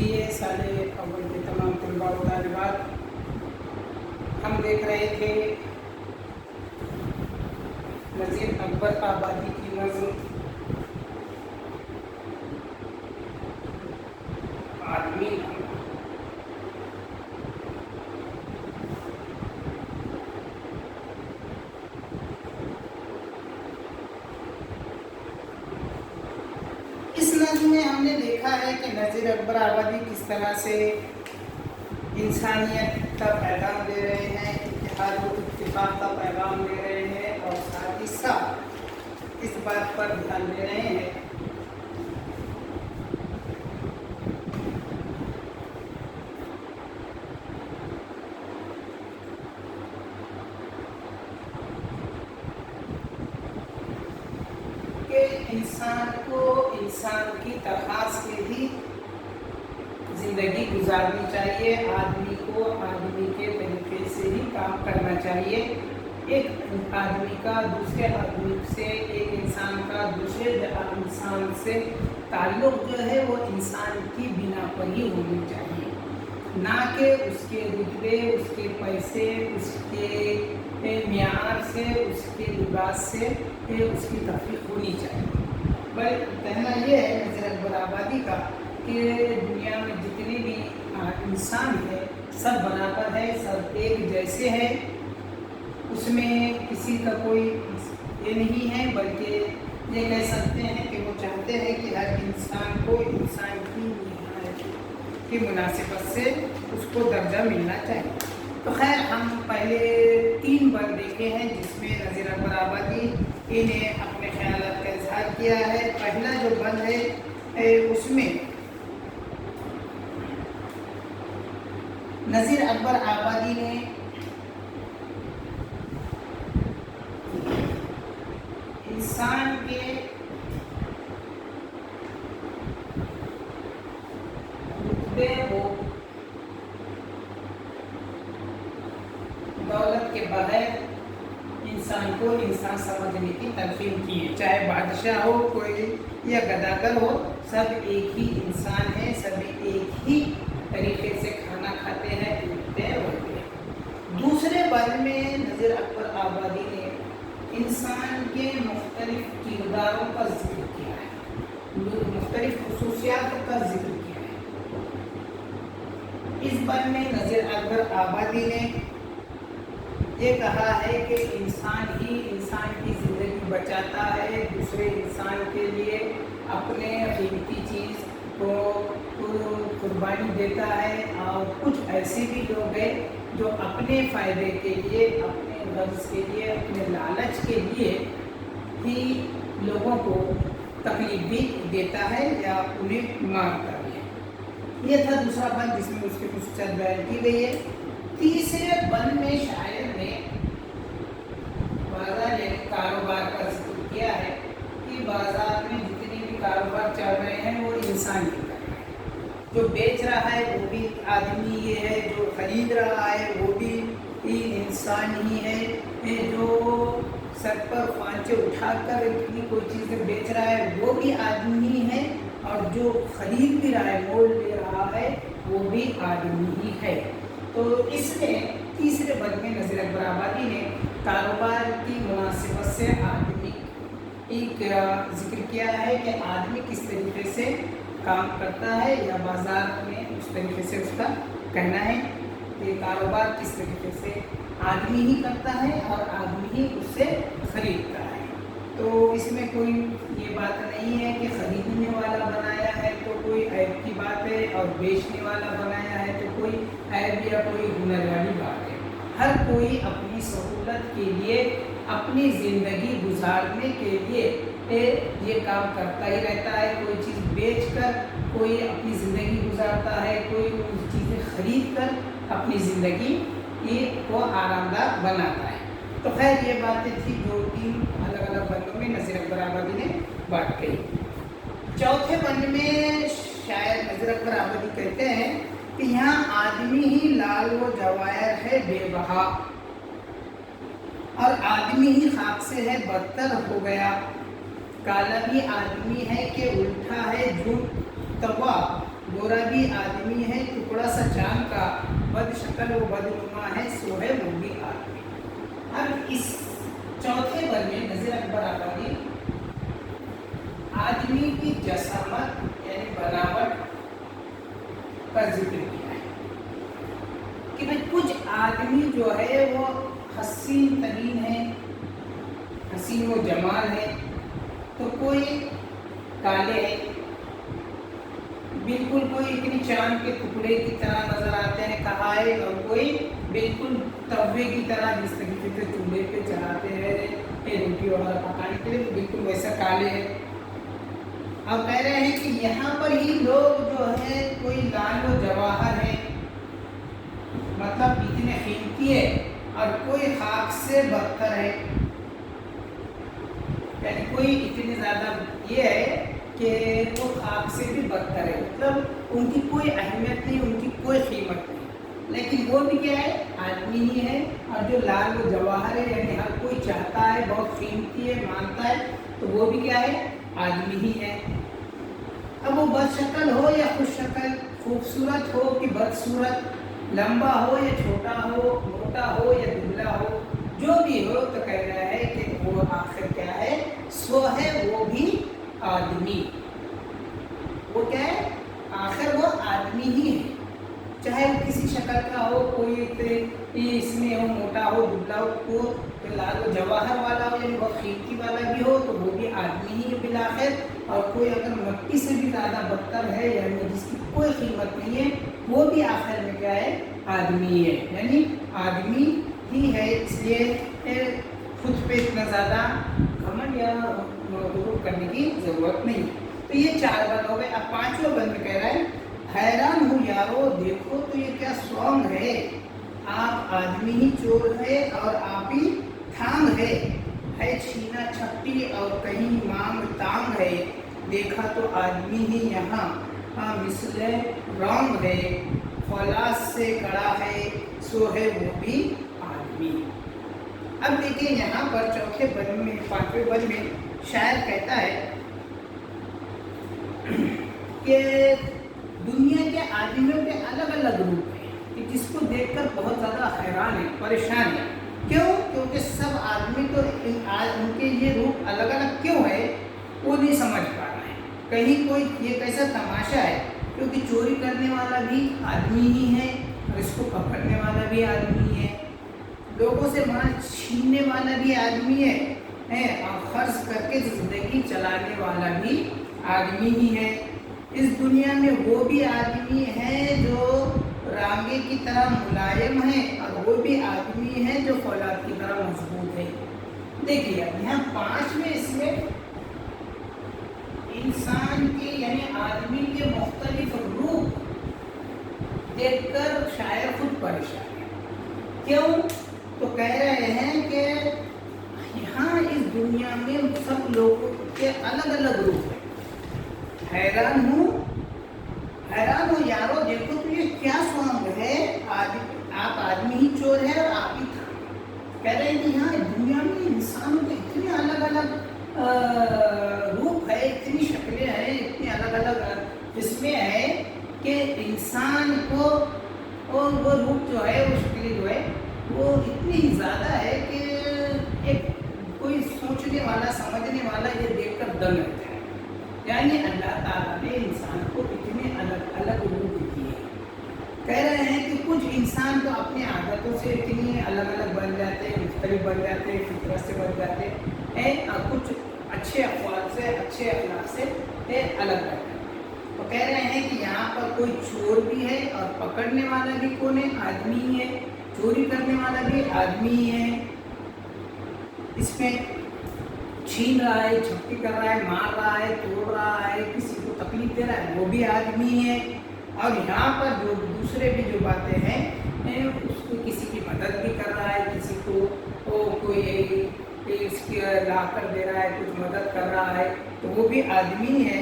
प्रिय साले अव्वल के तमाम तलबा व तालिबात, हम देख रहे थे नज़ीर अकबर आबादी की नज़्म आदमी। इस नज़्म में हमने देखा है कि नज़ीर अकबर आबादी किस तरह से इंसानियत का पैगाम दे रहे हैं, इत्तेहाद और इत्तिफाक का पैगाम दे रहे हैं, और साथ ही साथ इस बात पर ध्यान दे रहे हैं कि इंसान को इंसान की तरह से ही ज़िंदगी गुजारनी चाहिए, आदमी को आदमी के तरीके से ही काम करना चाहिए। एक आदमी का दूसरे आदमी से, एक इंसान का दूसरे इंसान से ताल्लुक़ जो है वो इंसान की बिना पर ही होनी चाहिए, ना कि उसके रुतबे, उसके पैसे, उसके मियार से, उसके लिबास से उसकी तफरीक होनी चाहिए। बल्कि कहना यह है नज़ीर अकबर आबादी का कि दुनिया में जितने भी इंसान है सब बराबर है, सब एक जैसे हैं, उसमें किसी का कोई ये नहीं है, बल्कि ये कह सकते हैं कि वो चाहते हैं कि हर इंसान को इंसान की मुनासिबत से उसको दर्जा मिलना चाहिए। तो खैर, हम पहले 3 बंद देखे हैं जिसमें नज़ीर अकबर आबादी इन्हें अपने ख्यालात का इजहार किया है। पहला जो बंद है उसमें नज़ीर अकबर आबादी ने इंसान के रुतबे को दौलत के बगैर इंसान को इंसान समझने की तलकीन की है। चाहे बादशाह हो कोई या गदागर हो, सब एक ही इंसान है, सभी एक ही तरीके से खाना खाते हैं, उठते हैं, उठते हैं। दूसरे बारे में नज़ीर अकबर आबादी ने इंसान के मुख्तलिफ किरदारों का जिक्र किया है, मुख्तलिफ खुसूसियात का जिक्र किया है। इस बारे में नज़ीर अकबर आबादी ने ये कहा है कि इंसान ही इंसान की ज़िंदगी बचाता है, दूसरे इंसान के लिए अपने कीमती चीज़ को कुर्बानी देता है, और कुछ ऐसे भी लोग हैं जो अपने फ़ायदे के लिए, अपने गर्ज के लिए, अपने लालच के लिए ही लोगों को तकलीफ भी देता है या उन्हें मारता भी है। ये था दूसरा बंद जिसमें उसकी खुसूसियत बयान की गई है। तीसरे बंद में शायर ने बाजार यानी कारोबार का जिक्र किया है कि बाजार में जितने भी कारोबार चल रहे हैं वो इंसान ही कर रहा है। जो बेच रहा है वो भी आदमी ही है, जो खरीद रहा है वो भी इंसान ही है, जो सर पर फांचे उठाकर इतनी कोई चीज़ बेच रहा है वो भी आदमी ही है, और जो खरीद भी रहा है, मोल ले रहा है, वो भी आदमी ही है। तो इसमें तीसरे बंद में नज़ीर अकबर आबादी ने कारोबार की मुनासिबत से आदमी का जिक्र किया है कि आदमी किस तरीके से काम करता है, या बाज़ार में उस तरीके से उसका कहना है कि कारोबार किस तरीके से आदमी ही करता है और आदमी ही उससे ख़रीदता है। तो इसमें कोई ये बात नहीं है कि ख़रीदने वाला बनाया है तो कोई ऐब की बात है, और बेचने वाला बनाया है तो कोई ऐब या कोई हुनर वाली बात है। हर कोई अपनी सहूलत के लिए, अपनी ज़िंदगी गुजारने के लिए ये काम करता ही रहता है। कोई चीज़ बेचकर कोई अपनी ज़िंदगी गुजारता है, कोई उस चीज़ें खरीद कर अपनी ज़िंदगी को आरामदायक बनाता है। तो खैर, ये बातें थी जो 3 अलग अलग बंदों में नज़ीर अकबर आबादी ने बात कही। चौथे बंद में शायर नज़ीर अकबर आबादी कहते हैं कि यहाँ आदमी ही लाल व जवाहर है बेबहा, और आदमी ही खाक से है बदतर हो गया। काला भी आदमी है कि उल्टा है झूठ तवा, गोरा भी आदमी है, टुकड़ा सा चांद का, बद शक्ल वो बदनुमा है, सो है वो भी आदमी। अब इस चौथे बल में नज़ीर अकबर आबादी आदमी की जसामत यानी बनावट का जिक्र किया है कि भाई कुछ आदमी जो है वो हसीन तरीन है, हसीन व जमाल है, तो कोई काले है, बिल्कुल कोई इतनी चांद के टुकड़े की तरह नजर आते हैं कहा है, और कोई बिल्कुल तवे की तरह जिस तरीके से चूल्हे पे चढ़ाते हैं रोटी वगैरह पकाने के लिए, बिल्कुल वैसा काले है। अब कह रहे हैं कि यहाँ पर ही लोग जो है कोई लाल व जवाहर है, मतलब इतने कीमती है, और कोई खाक से बदतर है, यानी कोई इतनी ज़्यादा ये है कि वो खाक से भी बदतर है, मतलब उनकी कोई अहमियत नहीं, उनकी कोई कीमत नहीं, लेकिन वो भी क्या है, आदमी ही है। और जो लाल व जवाहर है यानी हर कोई चाहता है, बहुत कीमती है, मानता है, तो वो भी क्या है, आदमी ही है। अब वो बदशक्ल हो या खुशशक्ल, खूबसूरत हो कि बदसूरत, लंबा हो या छोटा हो, मोटा हो या दुबला हो, जो भी हो, तो कह रहा है कि वो आखिर क्या है, सो है वो भी आदमी। वो क्या है, आखिर वो आदमी ही है, चाहे वो किसी शक्ल का हो, कोई इसमें हो, मोटा हो, दुबला हो, तो लाल जवाहर वाला हो यानी बहुत कीमती वाला भी हो, तो वो भी आदमी ही है बिलाखिर। और कोई अगर मट्टी से भी ज़्यादा बदतर है यानी जिसकी कोई कीमत नहीं है, वो भी आखिर में क्या है, आदमी है, यानी आदमी ही है। इसलिए खुद पे इतना ज़्यादा घमंड या गुरूर करने की ज़रूरत नहीं। तो ये 4 बल हो गए। अब 5वें बल में कह रहा है, हैरान हूँ यारो देखो तो ये क्या सॉन्ग है, आप आदमी ही चोर है और आप ही थांग है छीना छपटी और कहीं मांग तांग है, देखा तो आदमी ही यहाँ मिसले रंग है, फौलाद से कड़ा है, सो है वो भी आदमी। अब देखिए यहाँ पर चौथे बल में, 5वें बल में शायर कहता है कि दुनिया के आदमियों के अलग अलग रूप हैं, कि जिसको देखकर बहुत ज़्यादा हैरान है, परेशान है। क्यों? क्योंकि सब आदमी तो उनके ये रूप अलग अलग क्यों है वो नहीं समझ पा रहे हैं। कहीं कोई ये कैसा तमाशा है, क्योंकि चोरी करने वाला भी आदमी ही है और इसको पकड़ने वाला भी आदमी है, लोगों से माल छीनने वाला भी आदमी है और खर्च करके जिंदगी चलाने वाला भी आदमी ही है। इस दुनिया में वो भी आदमी है जो रांगे की तरह मुलायम है, और वो भी आदमी है जो फौलाद की तरह मजबूत है। देखिए यहाँ 5वें इसमें इंसान के यानी आदमी के मुख्तलिफ रूप देखकर शायर खुद परेशान है। क्यों? तो कह रहे हैं कि यहाँ इस दुनिया में सब लोगों के अलग अलग रूप हैं। हैरान हूँ यारो देखो तो ये क्या सॉन्ग है, आप आदमी ही चोर है और आप ही था। कह रहे हैं कि यहाँ दुनिया में इंसानों के इतने अलग अलग रूप है, इतनी शक्लें हैं, इतनी अलग अलग किस्में हैं कि इंसान को और वो रूप जो है, वो शक्लें जो है वो इतनी ज़्यादा है कि एक कोई सोचने वाला, समझने वाला ये देखकर दंग रहता है। यानी अल्लाह ताला ने इंसान को इतने अलग अलग रूप दिए। कह रहे हैं कि कुछ इंसान तो अपनी आदतों से इतनी अलग अलग बन जाते हैं, मुख्तलिफ बन जाते हैं, फितरत से बन जाते हैं, और कुछ अच्छे अखवाल से, अच्छे अखलाक से अलग बन जाते हैं। तो कह रहे हैं कि यहाँ पर कोई चोर भी है और पकड़ने वाला भी कौन है, आदमी ही है, चोरी करने वाला भी आदमी ही है, इसमें छीन रहा है, झपटी कर रहा है, मार रहा है, तोड़ रहा है, किसी को तकलीफ दे रहा है, वो भी आदमी है। और यहाँ पर जो दूसरे भी जो बातें हैं, उसको किसी की मदद भी कर रहा है, किसी को कोई इसकी ला कर दे रहा है, कुछ मदद कर रहा है, तो वो भी आदमी है।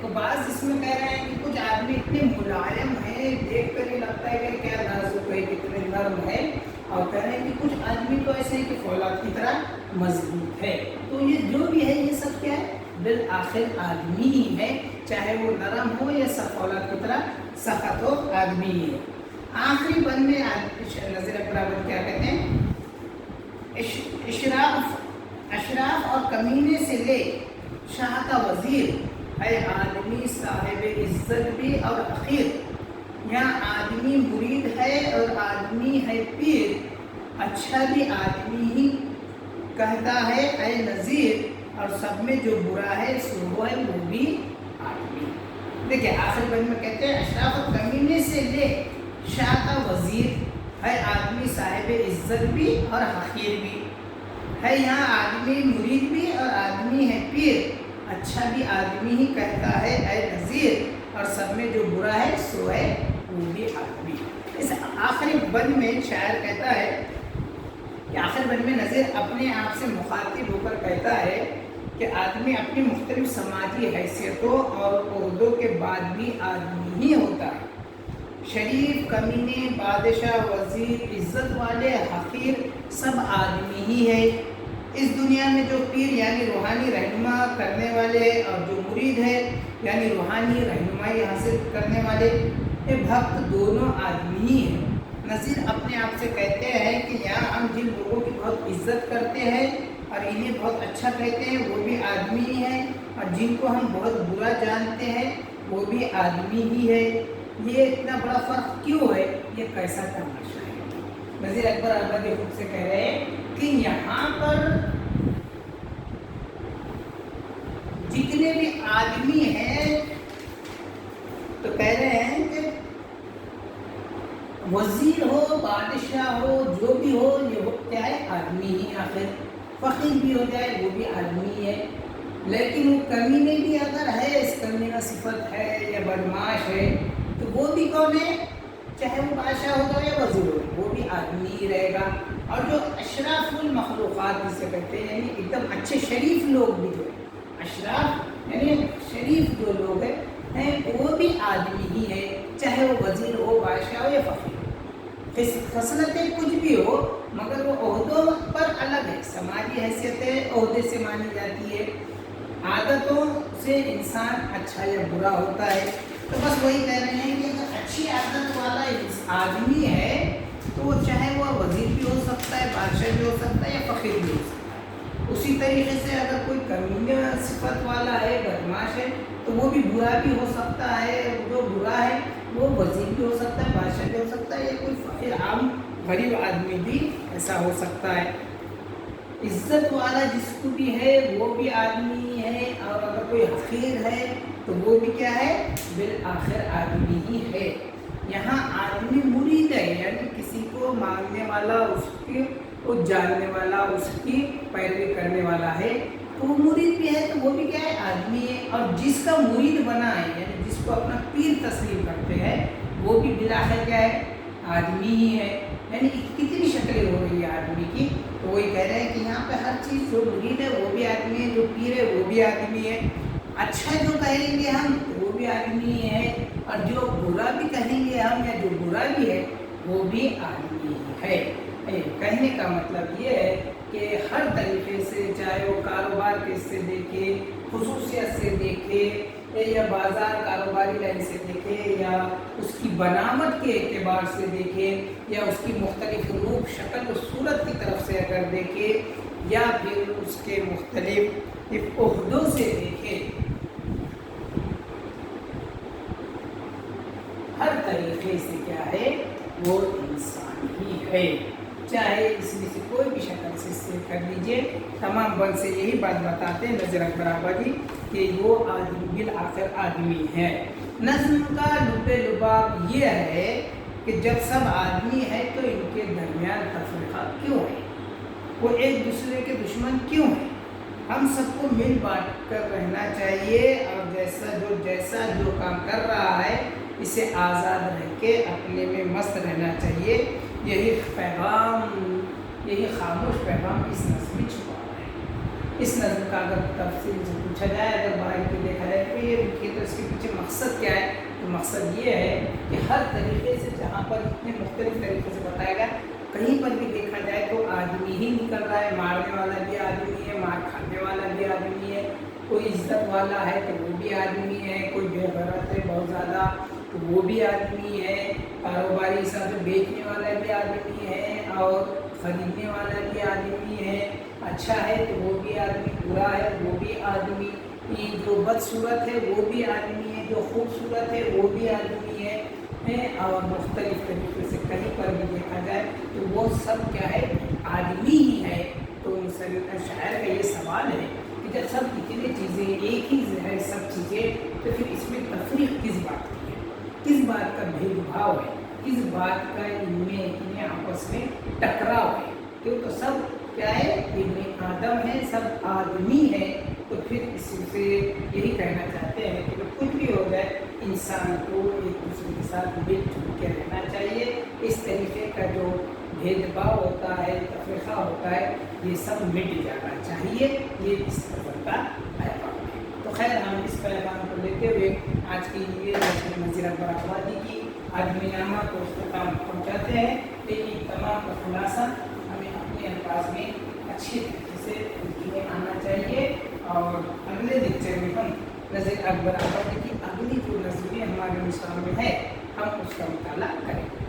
तो बात इसमें कह रहे हैं कि कुछ आदमी इतने मुलायम हैं, देख कर ही लगता है कि क्या नाजुक है, कितने नर्म है, और कह रहे हैं कि कुछ आदमी तो ऐसे हैं कि फौलाद की तरह मजबूत है। तो ये जो भी है ये सब क्या है, बिल بالآخر آدمی ہی ہے، چاہے وہ نرم ہو یا سفولت کی طرح سخت ہو، آدمی ہی ہے۔ آخری بند میں نظیر برابر کیا کہتے ہیں؟ اشراف اور کمینے سے لے شاہ کا وزیر ہے آدمی صاحب عزت بھی اور اخیر، یہاں آدمی مرید ہے اور آدمی ہے پیر، اچھا بھی آدمی ہی کہتا ہے اے نذیر، اور سب میں جو برا ہے سو ہے وہ بھی آدمی۔ دیکھیں آخر بند میں کہتے ہیں اشراف اور کمینے سے لے شاہ کا وزیر ہے آدمی صاحب عزت بھی اور حقیر بھی، ہے یہاں آدمی مرید بھی اور آدمی ہے پیر، اچھا بھی آدمی ہی کہتا ہے اے نذیر، اور سب میں جو برا ہے سو ہے وہ بھی آدمی۔ اس آخری بند میں شاعر کہتا ہے کہ آخر بند میں نذیر اپنے آپ سے مخاطب ہو کر کہتا ہے کہ آدمی اپنی مختلف سماجی حیثیتوں اور عہدوں کے بعد بھی آدمی ہی ہوتا ہے، شریف، کمینے، بادشاہ، وزیر، عزت والے، حقیر، سب آدمی ہی ہے۔ اس دنیا میں جو پیر یعنی روحانی رہنما کرنے والے اور جو مرید ہے یعنی روحانی رہنمائی حاصل کرنے والے، یہ بھکت دونوں آدمی ہی ہیں۔ نذیر اپنے آپ سے کہتے ہیں کہ یہاں ہم جن لوگوں کی بہت عزت کرتے ہیں اور انہیں بہت اچھا کہتے ہیں وہ بھی آدمی ہی ہیں، اور جن کو ہم بہت برا جانتے ہیں وہ بھی آدمی ہی ہے۔ یہ اتنا بڑا فرق کیوں ہے؟ یہ کیسا تماشا ہے؟ نذیر اکبر آبادی خود سے کہہ رہے ہیں کہ یہاں پر جتنے بھی آدمی ہیں تو کہہ رہے ہیں کہ وزیر ہو، بادشاہ ہو، جو بھی ہو، یہ کیا ہے؟ آدمی ہی۔ آخر فقیر بھی ہو جائے وہ بھی آدمی ہے، لیکن وہ کمینے بھی اگر ہے، اس کمینہ صفت ہے یا بدماش ہے تو وہ بھی کون ہے؟ چاہے وہ بادشاہ ہوگا یا وزیر ہو، وہ بھی آدمی ہی رہے گا۔ اور جو اشراف المخلوقات جسے کہتے ہیں یعنی ایک دم اچھے شریف لوگ بھی جو اشراف یعنی شریف جو لوگ ہیں وہ بھی آدمی ہی ہے، چاہے وہ وزیر ہو، بادشاہ ہو یا فقیر ہو، خصلتیں کچھ بھی ہو مگر وہ عہدوں پر الگ ہے۔ سماجی حیثیتیں عہدے سے مانی جاتی ہے، عادتوں سے انسان اچھا یا برا ہوتا ہے۔ تو بس وہی کہہ رہے ہیں کہ اگر اچھی عادت والا آدمی ہے تو وہ چاہے وہ وزیر بھی ہو سکتا ہے، بادشاہ بھی ہو سکتا ہے یا فقیر بھی ہو سکتا ہے۔ اسی طریقے سے اگر کوئی کمینہ صفت والا ہے، بدماش ہے، تو وہ بھی برا بھی ہو سکتا ہے، جو برا ہے وہ وزیر بھی ہو سکتا ہے، بادشاہ بھی ہو سکتا ہے، یا کوئی فقیر عام غریب آدمی بھی ایسا ہو سکتا ہے۔ عزت والا جس کو بھی ہے وہ بھی آدمی ہے، اور اگر کوئی حقیر ہے تو وہ بھی کیا ہے؟ بالآخر آدمی ہی ہے۔ یہاں آدمی مرید ہے یعنی کسی کو ماننے والا، اس کو جاننے والا، اس کی پیروی کرنے والا ہے، تو وہ مرید بھی ہے تو وہ بھی کیا ہے؟ آدمی ہے۔ اور جس کا مرید بنا ہے یعنی جس کو اپنا پیر تسلیم کرتے ہیں وہ بھی بالآخر کیا ہے؟ آدمی ہی ہے۔ یعنی کتنی شکلیں ہو رہی ہے آدمی کی، تو وہی کہہ رہے ہیں کہ یہاں پہ ہر چیز، جو مرید ہے وہ بھی آدمی ہے، جو پیر ہے وہ بھی آدمی ہے، اچھا جو کہیں گے ہم وہ بھی آدمی ہے، اور جو برا بھی کہیں گے ہم یا جو برا بھی ہے وہ بھی آدمی ہے۔ کہنے کا مطلب یہ ہے کہ ہر طریقے سے، چاہے وہ کاروبار کے سے دیکھے، خصوصیت سے دیکھے، یا بازار کاروباری لائن سے دیکھے، یا اس کی بناوٹ کے اعتبار سے دیکھے، یا اس کی مختلف روپ، شکل و صورت کی طرف سے اگر دیکھے، یا پھر اس کے مختلف عہدوں سے دیکھے، ہر طریقے سے کیا ہے؟ وہ انسان ہی ہے، چاہے اس میں سے کوئی بھی شکل سے کر لیجئے۔ تمام بند سے یہی بات بتاتے ہیں نذیر اکبر آبادی کہ وہ آدمی بالآخر آدمی ہے۔ نظم کا لب لباب یہ ہے کہ جب سب آدمی ہے تو ان کے درمیان تفرقہ کیوں ہے؟ وہ ایک دوسرے کے دشمن کیوں ہیں؟ ہم سب کو مل بانٹ کر رہنا چاہیے، اور جیسا جو کام کر رہا ہے اسے آزاد رہ کے اپنے میں مست رہنا چاہیے۔ یہی خاموش پیغام اس نظم میں چھپا ہوا ہے۔ اس نظم کا اگر تفصیل سے پوچھا جائے، اگر باہر کے دیکھا جائے تو یہ لکھیے تو اس کے پیچھے مقصد کیا ہے؟ تو مقصد یہ ہے کہ ہر طریقے سے، جہاں پر اتنے مختلف طریقے سے بتایا گیا، کہیں پر بھی دیکھا جائے تو آدمی ہی نکل رہا ہے، مارنے والا بھی آدمی ہے، مار کھانے والا بھی آدمی ہے، कोई इज्जत वाला है तो वो भी आदमी है, कोई बेगैरत है बहुत ज़्यादा तो वो भी आदमी है, कारोबारी हिसाब से बेचने वाला भी आदमी है और ख़रीदने वाला भी आदमी है, अच्छा है तो वो भी आदमी, बुरा है वो भी आदमी, जो बदसूरत है वो भी आदमी है, जो खूबसूरत है वो भी आदमी है और मुख्तलिफ तरीके से कहीं पर भी देखा जाए तो वो सब क्या है, आदमी ही है। तो शायर का ये सवाल है कि जब सब इतनी चीज़ें एक ही है सब चीज़ें, तो फिर इसमें तफरीक किस बात की है, किस बात का भेदभाव है, किस बात का इनमें आपस में टकराव है? क्यों तो सब क्या है, इब्ने आदम है, सब आदमी है। तो फिर इससे यही कहना चाहते हैं कि कुछ भी हो जाए इंसान को एक दूसरे के साथ मिलजुल के रहना चाहिए। इस तरीके का जो भेदभाव होता है, तफरीक़ा होता है, ये सब मिट जाना चाहिए। ये इस तरह का पैगाम है। तो खैर हम इस पैगाम को लेते हुए आज की ये मंजिल अकबर आबादी की आदमीनामा को काम पहुँचाते हैं। लेकिन तमाम का खुलासा हमें अपने अंदाज में अच्छी तरीके से लिखने आना चाहिए और अगले लेक्चर में हम नज़ीर अकबर आबादी की अगली जो नज़में हमारे निशान में है हम उसका मुताला करेंगे।